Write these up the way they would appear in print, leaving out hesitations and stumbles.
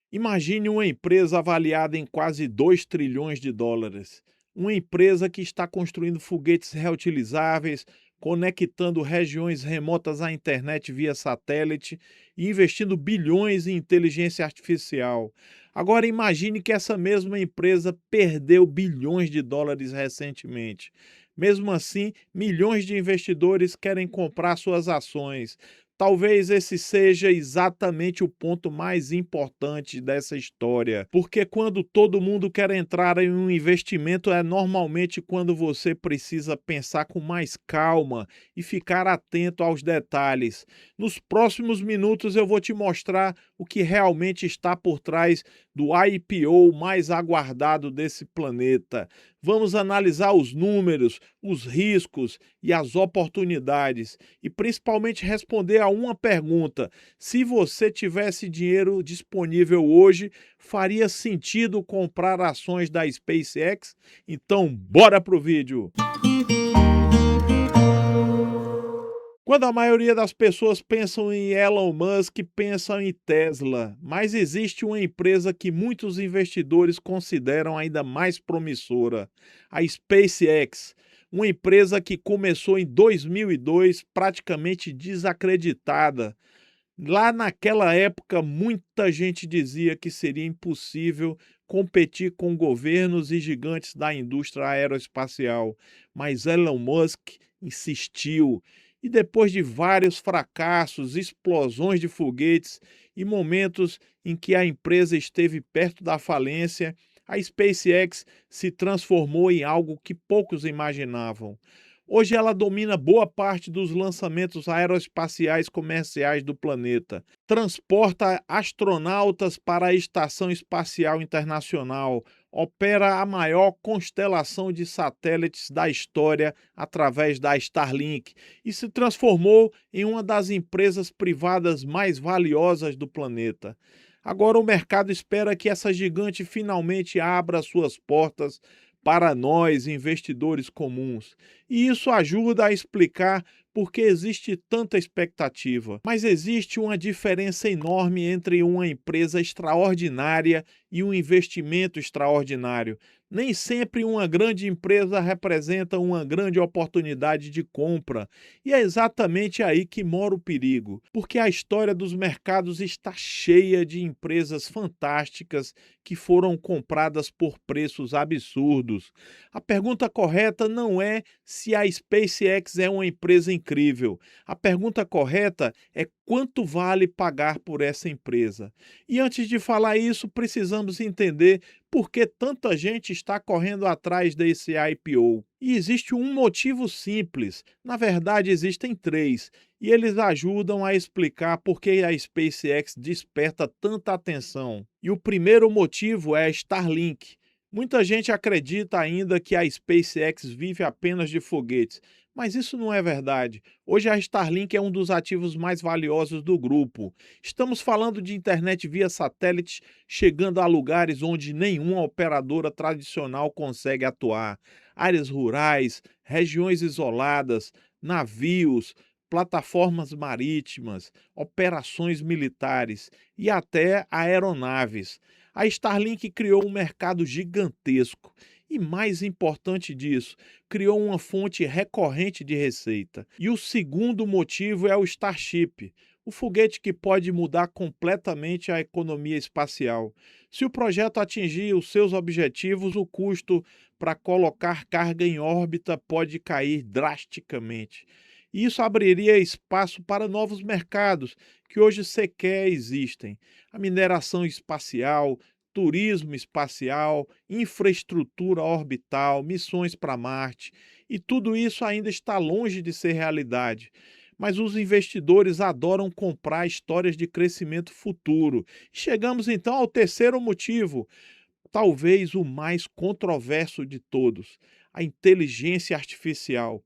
Imagine uma empresa avaliada em quase 2 trilhões de dólares. Uma empresa que está construindo foguetes reutilizáveis, conectando regiões remotas à internet via satélite e investindo bilhões em inteligência artificial. Agora imagine que essa mesma empresa perdeu bilhões de dólares recentemente. Mesmo assim, milhões de investidores querem comprar suas ações. Talvez esse seja exatamente o ponto mais importante dessa história, porque quando todo mundo quer entrar em um investimento é normalmente quando você precisa pensar com mais calma e ficar atento aos detalhes. Nos próximos minutos eu vou te mostrar o que realmente está por trás do IPO mais aguardado desse planeta. Vamos analisar os números, os riscos e as oportunidades e principalmente responder a uma pergunta: se você tivesse dinheiro disponível hoje, faria sentido comprar ações da SpaceX? Então, bora pro vídeo! Quando a maioria das pessoas pensam em Elon Musk, pensam em Tesla, mas existe uma empresa que muitos investidores consideram ainda mais promissora, a SpaceX, uma empresa que começou em 2002 praticamente desacreditada. Lá naquela época, muita gente dizia que seria impossível competir com governos e gigantes da indústria aeroespacial, mas Elon Musk insistiu. E depois de vários fracassos, explosões de foguetes e momentos em que a empresa esteve perto da falência, a SpaceX se transformou em algo que poucos imaginavam. Hoje ela domina boa parte dos lançamentos aeroespaciais comerciais do planeta. Transporta astronautas para a Estação Espacial Internacional. Opera a maior constelação de satélites da história através da Starlink e se transformou em uma das empresas privadas mais valiosas do planeta. Agora o mercado espera que essa gigante finalmente abra suas portas para nós, investidores comuns. E isso ajuda a explicar por que existe tanta expectativa. Mas existe uma diferença enorme entre uma empresa extraordinária e um investimento extraordinário. Nem sempre uma grande empresa representa uma grande oportunidade de compra. E é exatamente aí que mora o perigo, porque a história dos mercados está cheia de empresas fantásticas que foram compradas por preços absurdos. A pergunta correta não é se a SpaceX é uma empresa incrível. A pergunta correta é quanto vale pagar por essa empresa. E antes de falar isso, precisamos entender por que tanta gente está correndo atrás desse IPO. E existe um motivo simples, na verdade existem três, e eles ajudam a explicar por que a SpaceX desperta tanta atenção. E o primeiro motivo é a Starlink. Muita gente acredita ainda que a SpaceX vive apenas de foguetes, mas isso não é verdade. Hoje a Starlink é um dos ativos mais valiosos do grupo. Estamos falando de internet via satélite chegando a lugares onde nenhuma operadora tradicional consegue atuar. Áreas rurais, regiões isoladas, navios, plataformas marítimas, operações militares e até aeronaves. A Starlink criou um mercado gigantesco e, mais importante disso, criou uma fonte recorrente de receita. E o segundo motivo é o Starship, o foguete que pode mudar completamente a economia espacial. Se o projeto atingir os seus objetivos, o custo para colocar carga em órbita pode cair drasticamente. E isso abriria espaço para novos mercados que hoje sequer existem. A mineração espacial, turismo espacial, infraestrutura orbital, missões para Marte, e tudo isso ainda está longe de ser realidade. Mas os investidores adoram comprar histórias de crescimento futuro. Chegamos então ao terceiro motivo, talvez o mais controverso de todos: a inteligência artificial.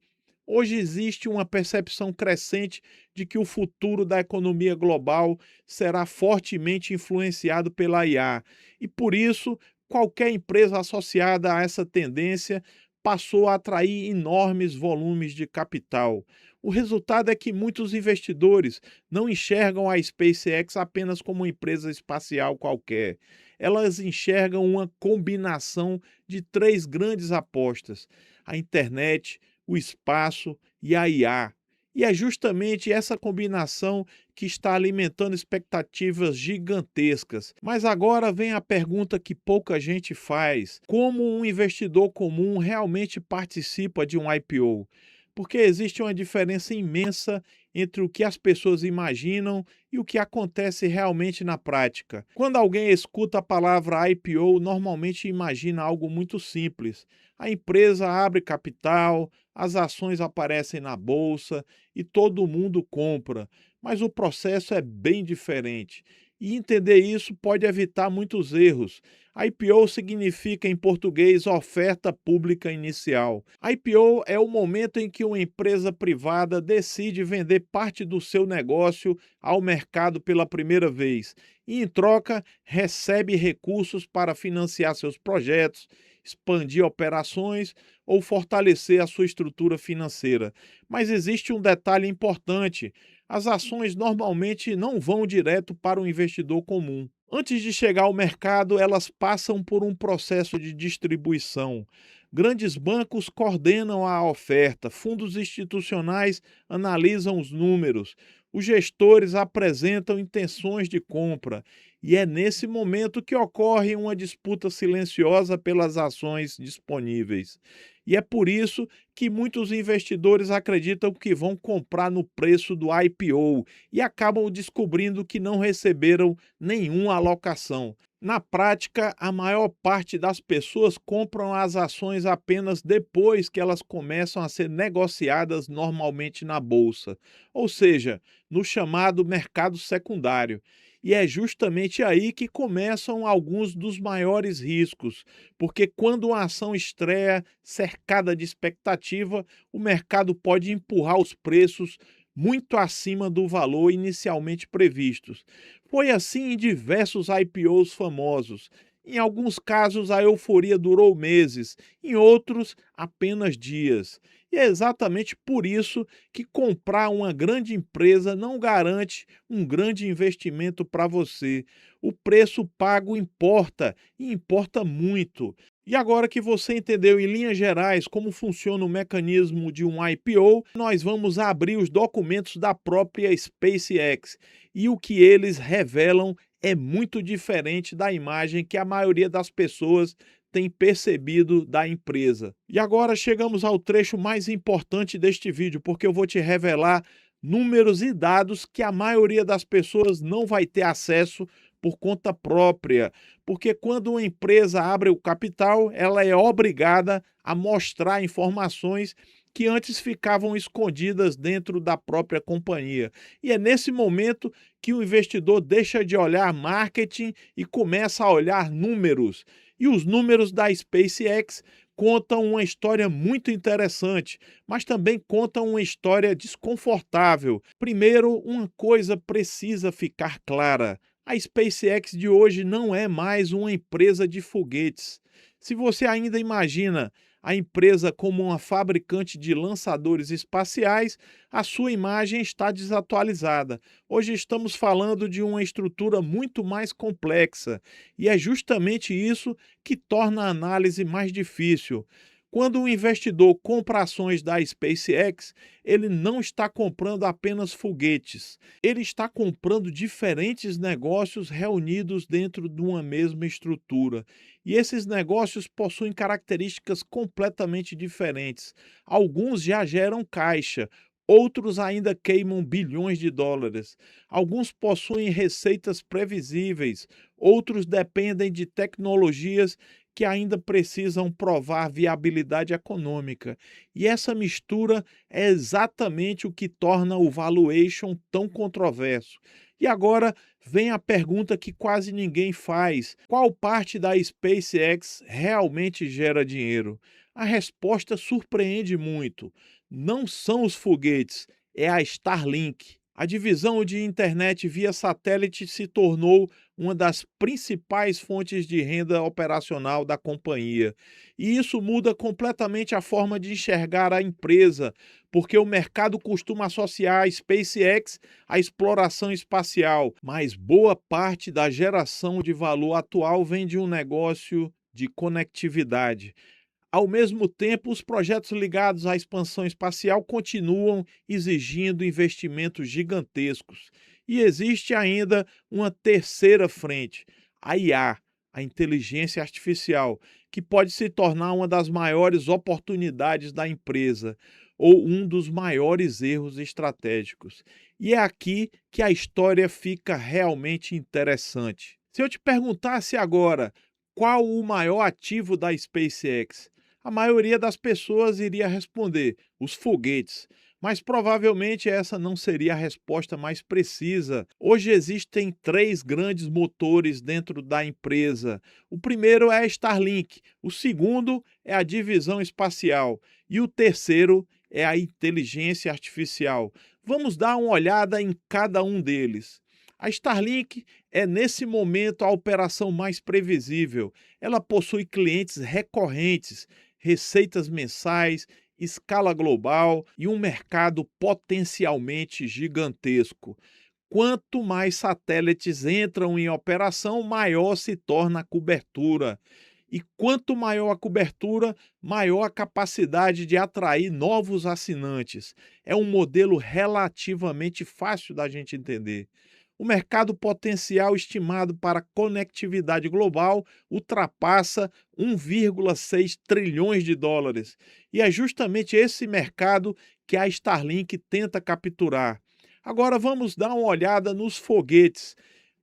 Hoje existe uma percepção crescente de que o futuro da economia global será fortemente influenciado pela IA, e por isso qualquer empresa associada a essa tendência passou a atrair enormes volumes de capital. O resultado é que muitos investidores não enxergam a SpaceX apenas como uma empresa espacial qualquer. Elas enxergam uma combinação de três grandes apostas: a internet, o espaço e a IA. E é justamente essa combinação que está alimentando expectativas gigantescas. Mas agora vem a pergunta que pouca gente faz: como um investidor comum realmente participa de um IPO? Porque existe uma diferença imensa entre o que as pessoas imaginam e o que acontece realmente na prática. Quando alguém escuta a palavra IPO, normalmente imagina algo muito simples. A empresa abre capital, as ações aparecem na bolsa e todo mundo compra. Mas o processo é bem diferente. E entender isso pode evitar muitos erros. IPO significa, em português, oferta pública inicial. IPO é o momento em que uma empresa privada decide vender parte do seu negócio ao mercado pela primeira vez e, em troca, recebe recursos para financiar seus projetos, expandir operações ou fortalecer a sua estrutura financeira. Mas existe um detalhe importante: as ações normalmente não vão direto para o investidor comum. Antes de chegar ao mercado, elas passam por um processo de distribuição. Grandes bancos coordenam a oferta, fundos institucionais analisam os números, os gestores apresentam intenções de compra, e é nesse momento que ocorre uma disputa silenciosa pelas ações disponíveis. E é por isso que muitos investidores acreditam que vão comprar no preço do IPO e acabam descobrindo que não receberam nenhuma alocação. Na prática, a maior parte das pessoas compram as ações apenas depois que elas começam a ser negociadas normalmente na bolsa, ou seja, no chamado mercado secundário. E é justamente aí que começam alguns dos maiores riscos, porque quando uma ação estreia cercada de expectativa, o mercado pode empurrar os preços muito acima do valor inicialmente previstos. Foi assim em diversos IPOs famosos. Em alguns casos, a euforia durou meses, em outros, apenas dias. E é exatamente por isso que comprar uma grande empresa não garante um grande investimento para você. O preço pago importa, e importa muito. E agora que você entendeu em linhas gerais como funciona o mecanismo de um IPO, nós vamos abrir os documentos da própria SpaceX. E o que eles revelam é muito diferente da imagem que a maioria das pessoas tem percebido da empresa. E agora chegamos ao trecho mais importante deste vídeo, porque eu vou te revelar números e dados que a maioria das pessoas não vai ter acesso por conta própria, porque quando uma empresa abre o capital, ela é obrigada a mostrar informações que antes ficavam escondidas dentro da própria companhia. E é nesse momento que o investidor deixa de olhar marketing e começa a olhar números. E os números da SpaceX contam uma história muito interessante, mas também contam uma história desconfortável. Primeiro, uma coisa precisa ficar clara: a SpaceX de hoje não é mais uma empresa de foguetes. Se você ainda imagina a empresa como uma fabricante de lançadores espaciais, a sua imagem está desatualizada. Hoje estamos falando de uma estrutura muito mais complexa, e é justamente isso que torna a análise mais difícil. Quando um investidor compra ações da SpaceX, ele não está comprando apenas foguetes, ele está comprando diferentes negócios reunidos dentro de uma mesma estrutura. E esses negócios possuem características completamente diferentes. Alguns já geram caixa, outros ainda queimam bilhões de dólares. Alguns possuem receitas previsíveis, outros dependem de tecnologias que ainda precisam provar viabilidade econômica. E essa mistura é exatamente o que torna o valuation tão controverso. E agora vem a pergunta que quase ninguém faz: qual parte da SpaceX realmente gera dinheiro? A resposta surpreende muito. Não são os foguetes, é a Starlink. A divisão de internet via satélite se tornou uma das principais fontes de renda operacional da companhia. E isso muda completamente a forma de enxergar a empresa, porque o mercado costuma associar a SpaceX à exploração espacial, mas boa parte da geração de valor atual vem de um negócio de conectividade. Ao mesmo tempo, os projetos ligados à expansão espacial continuam exigindo investimentos gigantescos. E existe ainda uma terceira frente, a IA, a inteligência artificial, que pode se tornar uma das maiores oportunidades da empresa ou um dos maiores erros estratégicos. E é aqui que a história fica realmente interessante. Se eu te perguntasse agora qual o maior ativo da SpaceX, a maioria das pessoas iria responder: os foguetes. Mas provavelmente essa não seria a resposta mais precisa. Hoje existem três grandes motores dentro da empresa. O primeiro é a Starlink, o segundo é a divisão espacial e o terceiro é a inteligência artificial. Vamos dar uma olhada em cada um deles. A Starlink é, nesse momento, a operação mais previsível. Ela possui clientes recorrentes, receitas mensais, escala global e um mercado potencialmente gigantesco. Quanto mais satélites entram em operação, maior se torna a cobertura. E quanto maior a cobertura, maior a capacidade de atrair novos assinantes. É um modelo relativamente fácil da gente entender. O mercado potencial estimado para conectividade global ultrapassa 1,6 trilhões de dólares. E é justamente esse mercado que a Starlink tenta capturar. Agora vamos dar uma olhada nos foguetes,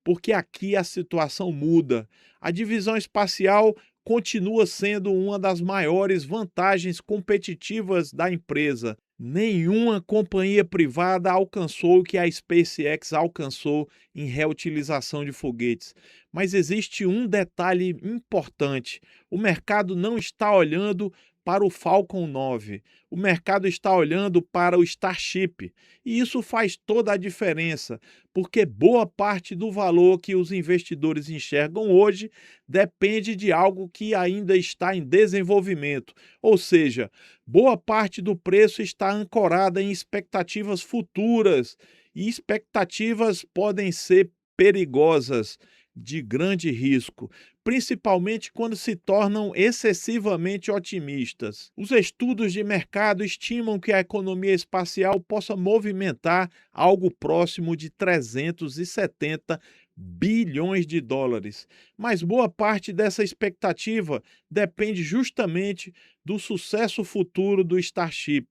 porque aqui a situação muda. A divisão espacial continua sendo uma das maiores vantagens competitivas da empresa. Nenhuma companhia privada alcançou o que a SpaceX alcançou em reutilização de foguetes. Mas existe um detalhe importante: o mercado não está olhando para o Falcon 9, o mercado está olhando para o Starship. E isso faz toda a diferença, porque boa parte do valor que os investidores enxergam hoje depende de algo que ainda está em desenvolvimento, ou seja, boa parte do preço está ancorada em expectativas futuras, e expectativas podem ser perigosas, de grande risco, principalmente quando se tornam excessivamente otimistas. Os estudos de mercado estimam que a economia espacial possa movimentar algo próximo de 370 bilhões de dólares, mas boa parte dessa expectativa depende justamente do sucesso futuro do Starship.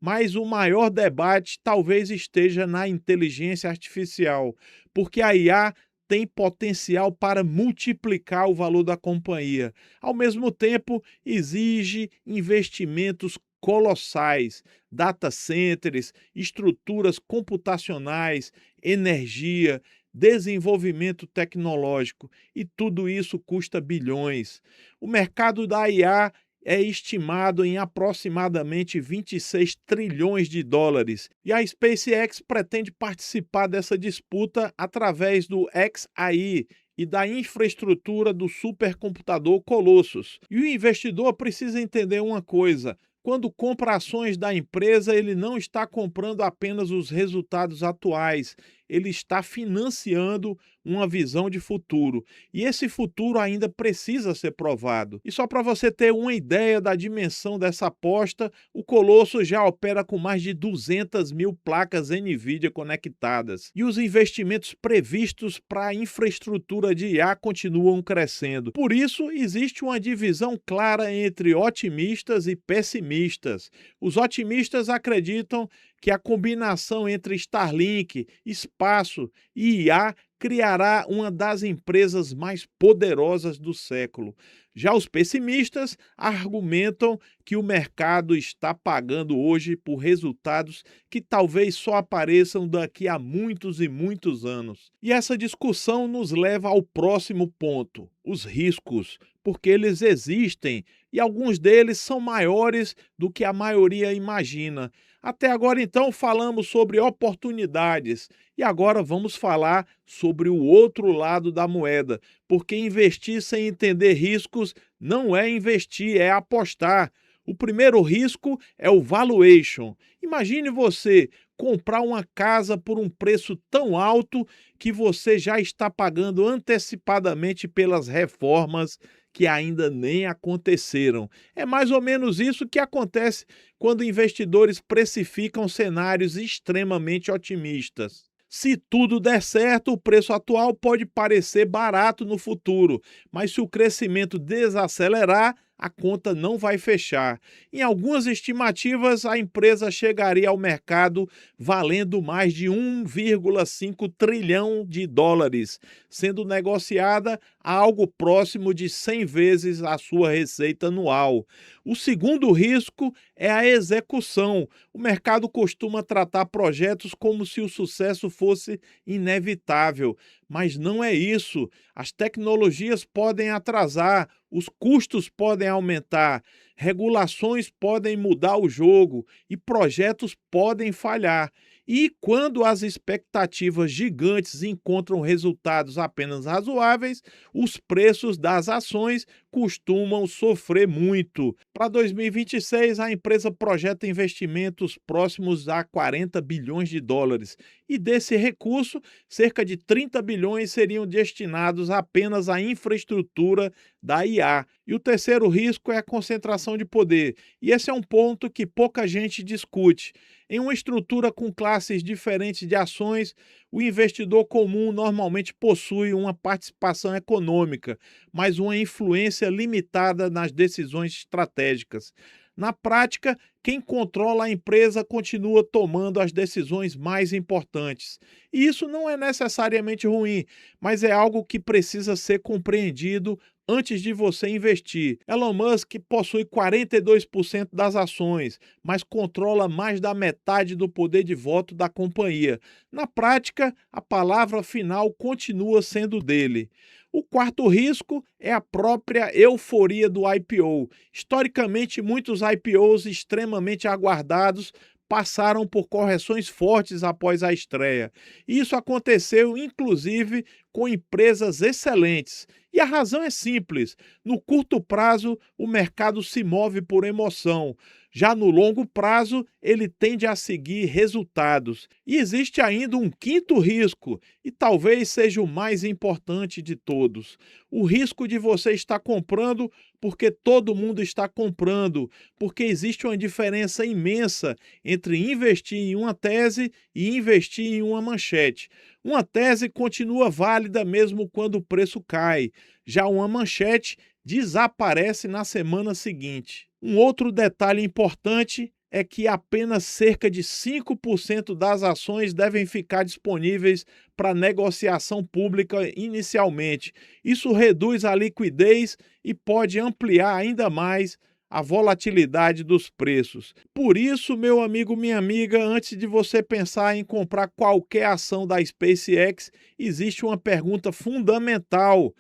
Mas o maior debate talvez esteja na inteligência artificial, porque a IA tem potencial para multiplicar o valor da companhia. Ao mesmo tempo, exige investimentos colossais, data centers, estruturas computacionais, energia, desenvolvimento tecnológico, e tudo isso custa bilhões. O mercado da IA é estimado em aproximadamente 26 trilhões de dólares. E a SpaceX pretende participar dessa disputa através do xAI e da infraestrutura do supercomputador Colossus. E o investidor precisa entender uma coisa: quando compra ações da empresa, ele não está comprando apenas os resultados atuais, ele está financiando uma visão de futuro. E esse futuro ainda precisa ser provado. E só para você ter uma ideia da dimensão dessa aposta, o Colosso já opera com mais de 200 mil placas NVIDIA conectadas. E os investimentos previstos para a infraestrutura de IA continuam crescendo. Por isso, existe uma divisão clara entre otimistas e pessimistas. Os otimistas acreditam que a combinação entre Starlink, espaço e IA criará uma das empresas mais poderosas do século. Já os pessimistas argumentam que o mercado está pagando hoje por resultados que talvez só apareçam daqui a muitos e muitos anos. E essa discussão nos leva ao próximo ponto: os riscos, porque eles existem e alguns deles são maiores do que a maioria imagina. Até agora, então, falamos sobre oportunidades e agora vamos falar sobre o outro lado da moeda, porque investir sem entender riscos não é investir, é apostar. O primeiro risco é o valuation. Imagine você comprar uma casa por um preço tão alto que você já está pagando antecipadamente pelas reformas que ainda nem aconteceram. É mais ou menos isso que acontece quando investidores precificam cenários extremamente otimistas. Se tudo der certo, o preço atual pode parecer barato no futuro, mas se o crescimento desacelerar, a conta não vai fechar. Em algumas estimativas, a empresa chegaria ao mercado valendo mais de 1,5 trilhão de dólares, sendo negociada a algo próximo de 100 vezes a sua receita anual. O segundo risco é a execução. O mercado costuma tratar projetos como se o sucesso fosse inevitável, mas não é isso. As tecnologias podem atrasar, os custos podem aumentar, regulações podem mudar o jogo e projetos podem falhar. E quando as expectativas gigantes encontram resultados apenas razoáveis, os preços das ações costumam sofrer muito. Para 2026, a empresa projeta investimentos próximos a 40 bilhões de dólares, e desse recurso, cerca de 30 bilhões seriam destinados apenas à infraestrutura da IA. E o terceiro risco é a concentração de poder, e esse é um ponto que pouca gente discute. Em uma estrutura com classes diferentes de ações, o investidor comum normalmente possui uma participação econômica, mas uma influência limitada nas decisões estratégicas. Na prática, quem controla a empresa continua tomando as decisões mais importantes. E isso não é necessariamente ruim, mas é algo que precisa ser compreendido antes de você investir. Elon Musk possui 42% das ações, mas controla mais da metade do poder de voto da companhia. Na prática, a palavra final continua sendo dele. O quarto risco é a própria euforia do IPO. Historicamente, muitos IPOs extremamente aguardados passaram por correções fortes após a estreia. Isso aconteceu, inclusive, com empresas excelentes. E a razão é simples: no curto prazo, o mercado se move por emoção. Já no longo prazo, ele tende a seguir resultados. E existe ainda um quinto risco, e talvez seja o mais importante de todos: o risco de você estar comprando porque todo mundo está comprando, porque existe uma diferença imensa entre investir em uma tese e investir em uma manchete. Uma tese continua válida mesmo quando o preço cai, já uma manchete desaparece na semana seguinte. Um outro detalhe importante é que apenas cerca de 5% das ações devem ficar disponíveis para negociação pública inicialmente. Isso reduz a liquidez e pode ampliar ainda mais a volatilidade dos preços. Por isso, meu amigo, minha amiga, antes de você pensar em comprar qualquer ação da SpaceX, existe uma pergunta fundamental: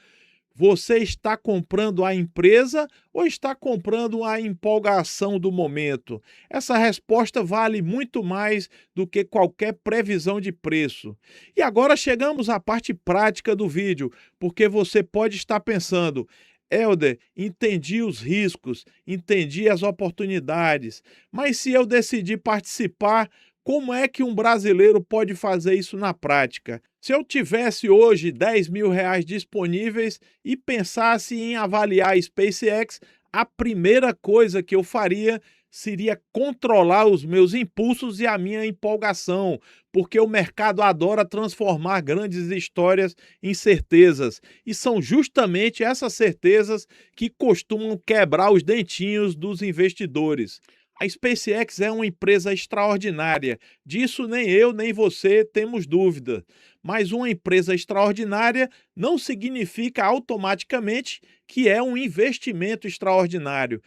você está comprando a empresa ou está comprando a empolgação do momento? Essa resposta vale muito mais do que qualquer previsão de preço. E agora chegamos à parte prática do vídeo, porque você pode estar pensando: Helder, entendi os riscos, entendi as oportunidades, mas se eu decidir participar, como é que um brasileiro pode fazer isso na prática? Se eu tivesse hoje 10 mil reais disponíveis e pensasse em avaliar a SpaceX, a primeira coisa que eu faria seria controlar os meus impulsos e a minha empolgação, porque o mercado adora transformar grandes histórias em certezas, e são justamente essas certezas que costumam quebrar os dentinhos dos investidores. A SpaceX é uma empresa extraordinária, disso nem eu nem você temos dúvida. Mas uma empresa extraordinária não significa automaticamente que é um investimento extraordinário.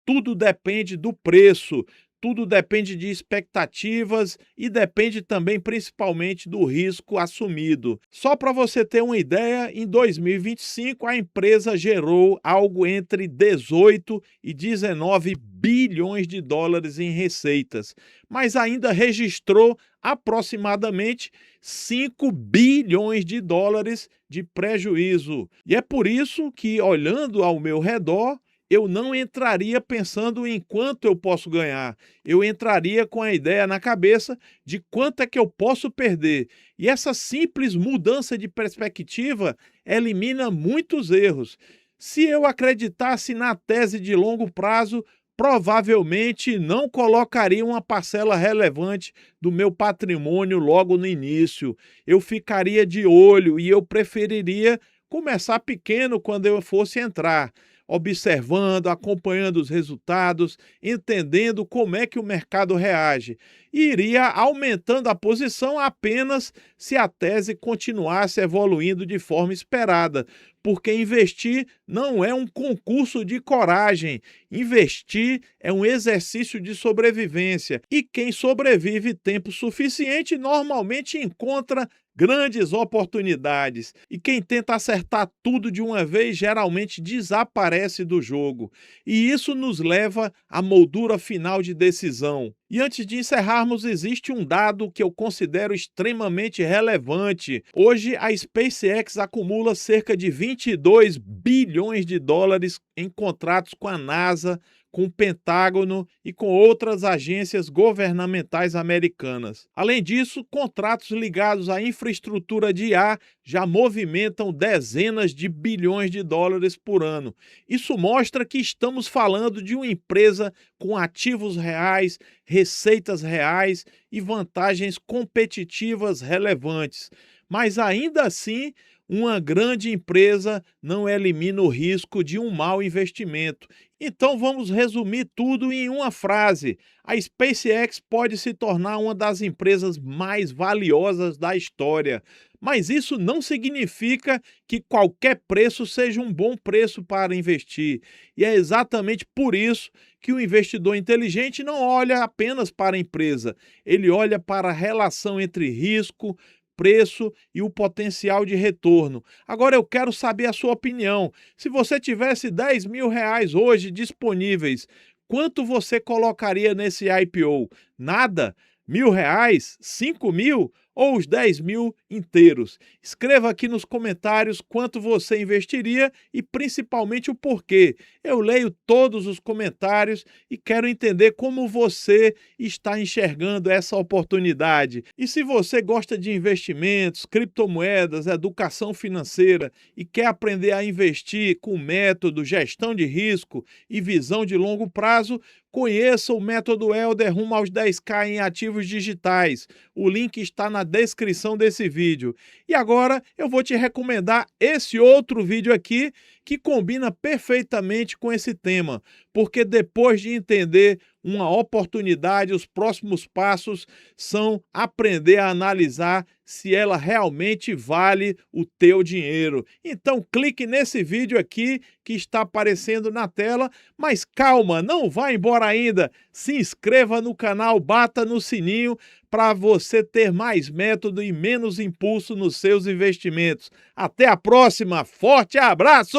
Tudo depende do preço, Tudo depende de expectativas e depende também principalmente do risco assumido. Só para você ter uma ideia, em 2025 a empresa gerou algo entre 18 e 19 bilhões de dólares em receitas, mas ainda registrou aproximadamente 5 bilhões de dólares de prejuízo. E é por isso que, olhando ao meu redor, eu não entraria pensando em quanto eu posso ganhar. Eu entraria com a ideia na cabeça de quanto é que eu posso perder. E essa simples mudança de perspectiva elimina muitos erros. Se eu acreditasse na tese de longo prazo, provavelmente não colocaria uma parcela relevante do meu patrimônio logo no início. Eu ficaria de olho e eu preferiria começar pequeno quando eu fosse entrar, observando, acompanhando os resultados, entendendo como é que o mercado reage. E iria aumentando a posição apenas se a tese continuasse evoluindo de forma esperada, porque investir não é um concurso de coragem. Investir é um exercício de sobrevivência. E quem sobrevive tempo suficiente normalmente encontra grandes oportunidades. E quem tenta acertar tudo de uma vez geralmente desaparece do jogo. E isso nos leva à moldura final de decisão. E antes de encerrarmos, existe um dado que eu considero extremamente relevante. Hoje, a SpaceX acumula cerca de 22 bilhões de dólares em contratos com a NASA, com o Pentágono e com outras agências governamentais americanas. Além disso, contratos ligados à infraestrutura de IA já movimentam dezenas de bilhões de dólares por ano. Isso mostra que estamos falando de uma empresa com ativos reais, receitas reais e vantagens competitivas relevantes. Mas ainda assim, uma grande empresa não elimina o risco de um mau investimento. Então vamos resumir tudo em uma frase: a SpaceX pode se tornar uma das empresas mais valiosas da história. Mas isso não significa que qualquer preço seja um bom preço para investir. E é exatamente por isso que o investidor inteligente não olha apenas para a empresa, ele olha para a relação entre risco, preço e o potencial de retorno. Agora eu quero saber a sua opinião. Se você tivesse 10 mil reais hoje disponíveis, quanto você colocaria nesse IPO? Nada? R$ 1.000? 5.000? Ou os 10 mil inteiros? Escreva aqui nos comentários quanto você investiria e principalmente o porquê. Eu leio todos os comentários e quero entender como você está enxergando essa oportunidade. E se você gosta de investimentos, criptomoedas, educação financeira e quer aprender a investir com método, gestão de risco e visão de longo prazo, conheça o método Helder rumo aos 10K em ativos digitais. O link está na descrição desse vídeo. E agora eu vou te recomendar esse outro vídeo aqui que combina perfeitamente com esse tema, porque depois de entender uma oportunidade, os próximos passos são aprender a analisar se ela realmente vale o teu dinheiro. Então clique nesse vídeo aqui que está aparecendo na tela, mas calma, não vá embora ainda. Se inscreva no canal, bata no sininho para você ter mais método e menos impulso nos seus investimentos. Até a próxima, forte abraço!